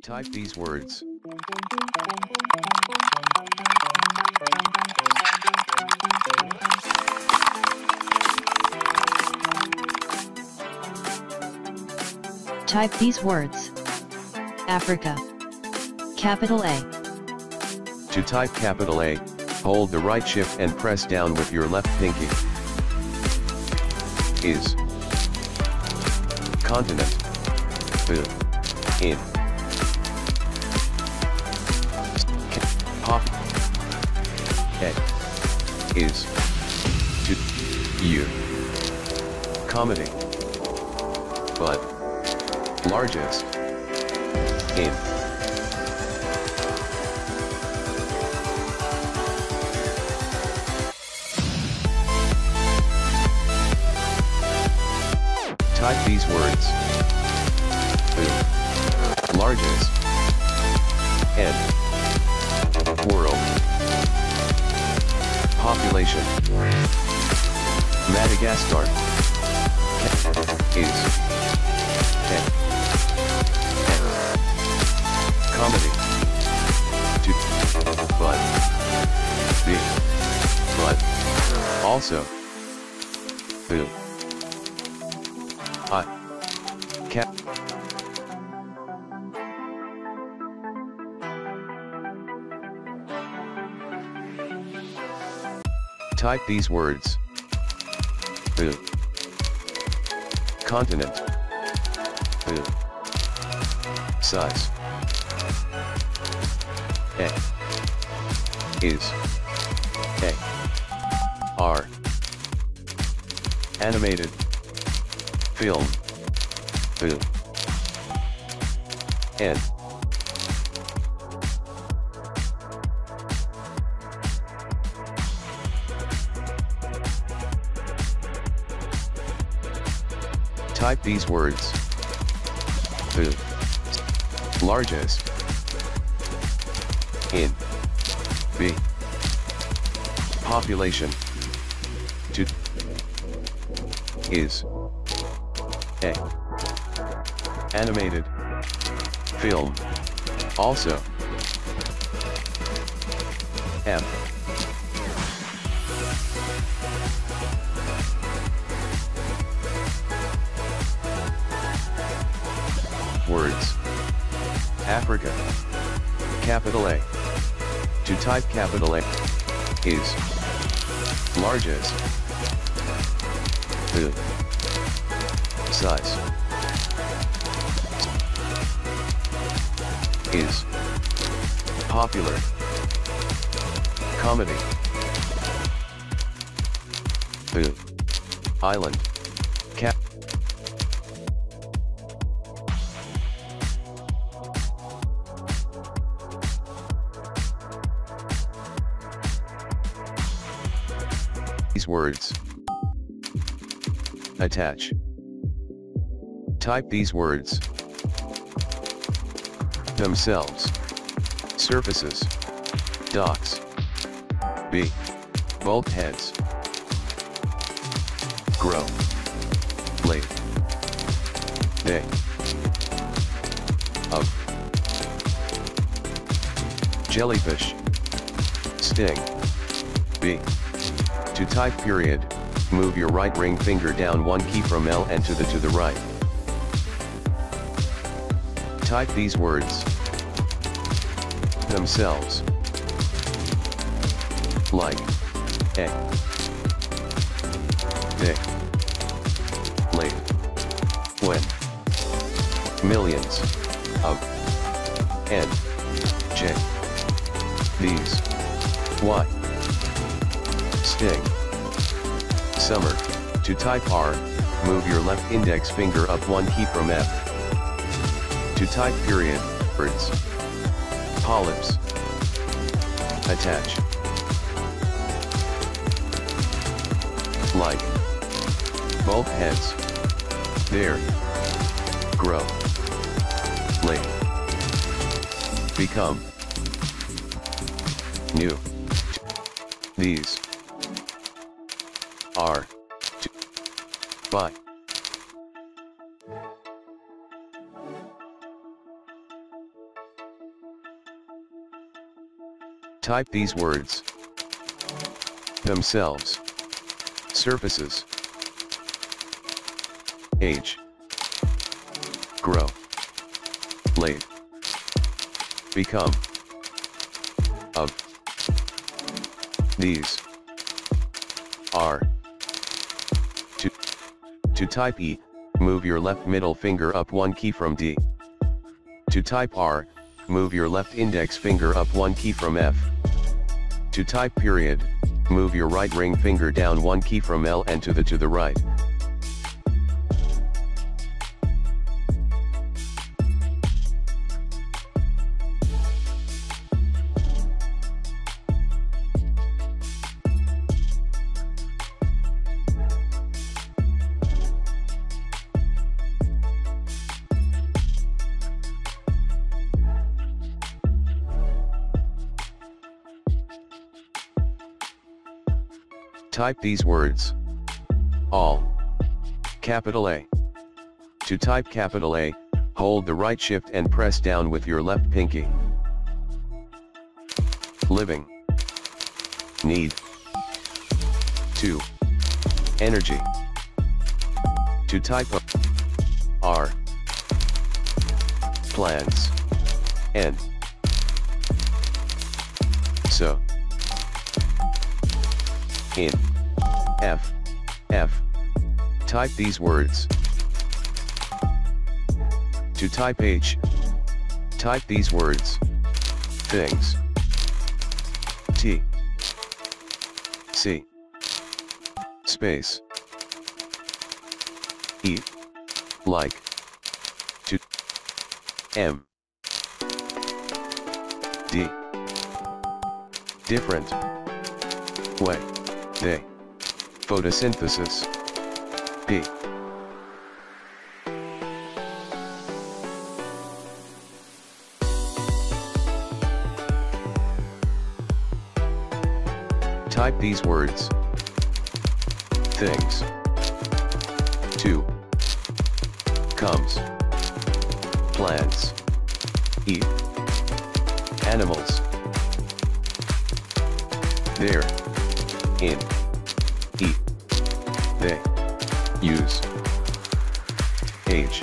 Type these words. Type these words. Africa. Capital A. To type capital A, hold the right shift and press down with your left pinky. Is. Continent. In. Pop. Is. To. You. Comedy. But. Largest. In. Type these words. Largest. N. World. Population. Madagascar. Is. Comedy. To. But. The. But. Also. Boo. I. Cap. Type these words. Boo. Continent. Boo. Size. A. Is. A. R. Animated. Film. Boo. N. Type these words. Boo. Largest. In. B. Population. To. Is. A. Animated. Film. Also. M. Words. Africa. Capital A. To type capital A. Is. Largest. Size. Is. Popular. Comedy. Island. Cap. These words. Attach. Type these words. Themselves. Surfaces. Docks. B. Bulkheads. Grow. Blade. Day. Of. Jellyfish. Sting. B. To type period, move your right ring finger down one key from L and to the right. Type these words. Themselves. Like. A. Day. Late. When. Millions. Of. N. J. These. Y. Sting. Summer. To type R, move your left index finger up one key from F. To type period, words. Polyps. Attach. Like. Bulkheads. There. Grow. Late. Become. New. These. Are. To. By. Type these words. Themselves. Surfaces. Age. Grow. Late. Become. Of. These. Are. To type E, move your left middle finger up one key from D. To type R, move your left index finger up one key from F. To type period, move your right ring finger down one key from L and to the right. Type these words. All. Capital A. To type capital A, hold the right shift and press down with your left pinky. Living. Need. 2. Energy. To type R. Plans. N. So. In. F. Type these words. To type H. Type these words. Things. T. C. Space. E. Like. To. M. D. Different. Way. They. Photosynthesis. P. Type these words. Things. 2. Comes. Plants. Eat. Animals. There. In. Eat. They. Use. Age.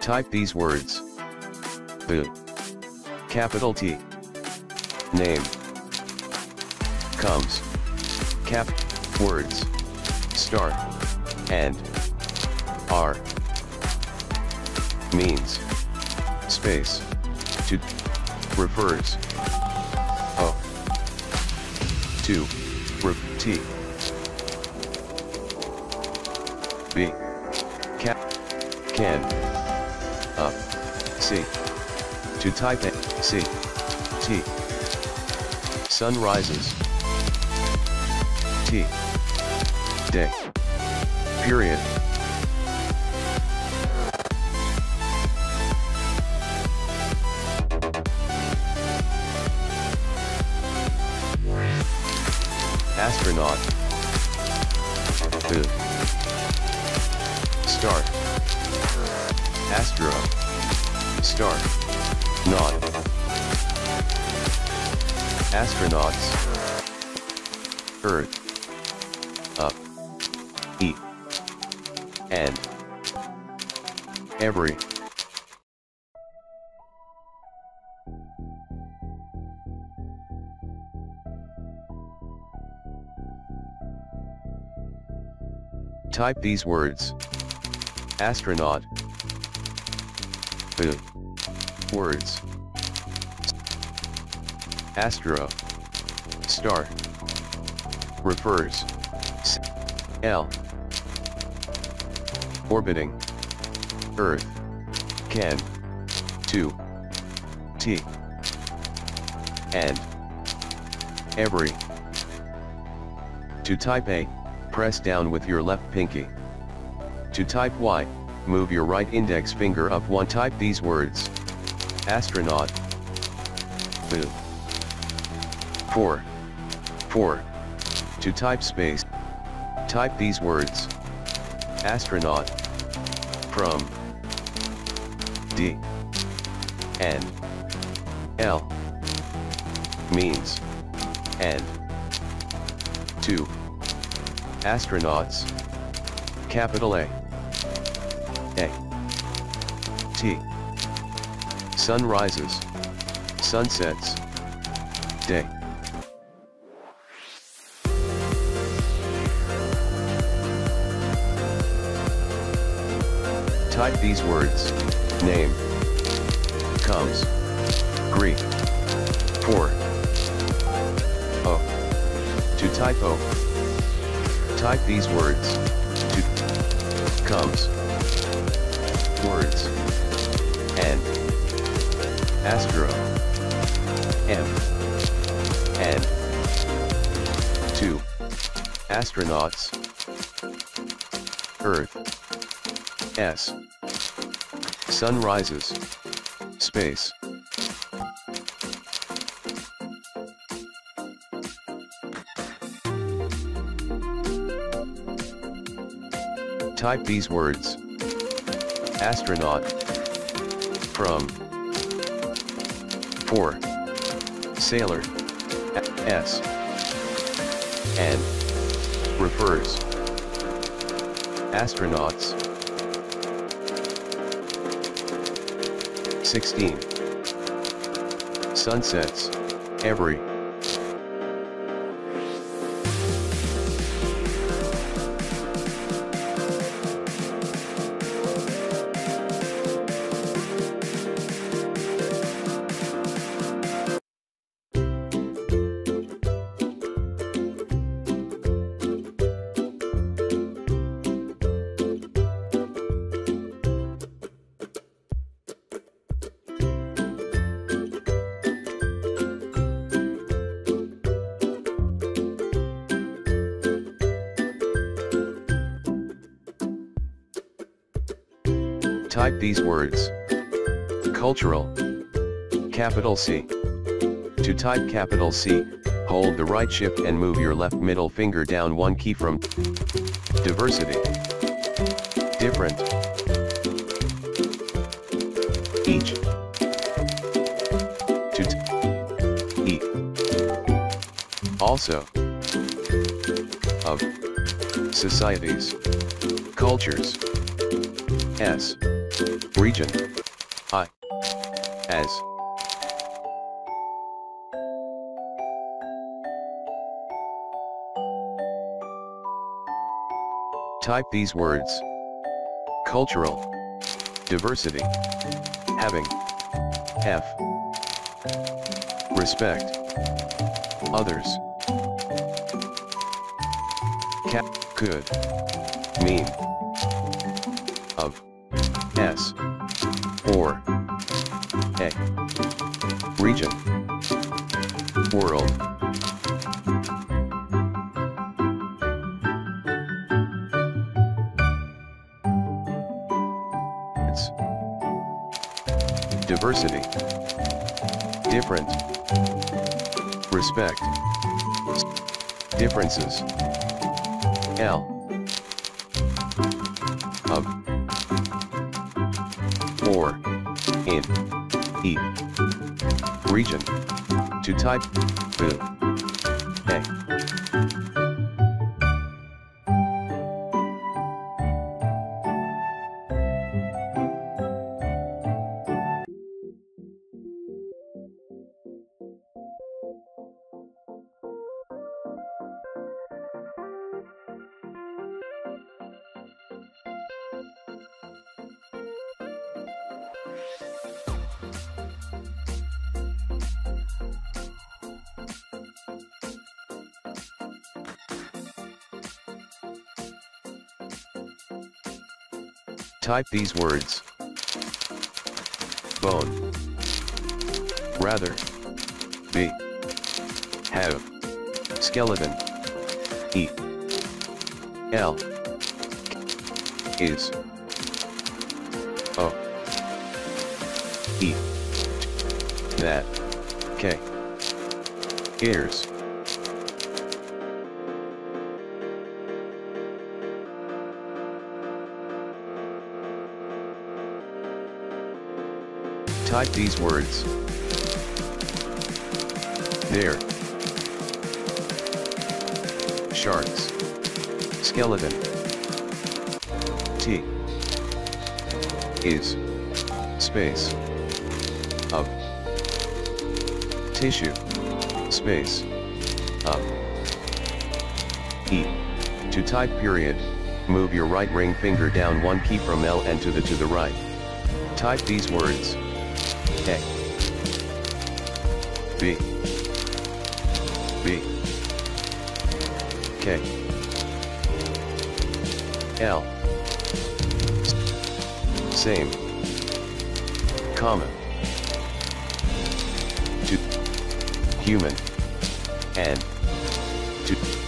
Type these words. The. Capital T. Name. Comes. Cap. Words. Start. And. Are. Means. Space. To. Refers. O. To. T. B. Cap. Can. Up. C. To type it. C. T. Sun rises. T. Day. Period. Astronaut. The. Start. Astro. Start. Not. Astronauts. Earth. Up. E. and every. Type these words. Astronaut. Words. Astro. Star. Refers. L. Orbiting. Earth. Can. To. T. And. Every. To type A, press down with your left pinky. To type Y, move your right index finger up one. Type these words. Astronaut. 4. To type space. Type these words. Astronaut. From. D. N. L. Means. And. To. Astronauts. Capital A. T. Sunrises. Sunsets. Day. Type these words. Name. Comes. Greek. 4. O. To type O. Type these words. To. Comes. Words. And. Astro. M. And. 2. Astronauts. Earth. S. Sunrises. Space. Type these words. Astronaut. From. 4. Sailor. S. And. Refers. Astronauts. 16. Sunsets. Every. Type these words. Cultural. Capital C. To type capital C, hold the right shift and move your left middle finger down one key from. Diversity. Different. Each. To E. Also. Of. Societies. Cultures. S. Region. I. As. Type these words. Cultural. Diversity. Having. F. Respect. Others. Could. Mean. Of. S. Or. A. Region. World. It's. Diversity. Different. Respect. Differences. L. Of. Or. In. E. Region. To type. A. Type these words. Bone. Rather. Be. Have. Skeleton. Eat. L. Is. O. E. That. K. Ears. Type these words. There. Sharks. Skeleton. T. Is. Space. Of. Tissue. Space. Up. E. To type period, move your right ring finger down one key from L and to the right. Type these words. A. B. B. K. L. Same. Comma. To. Human. And. To.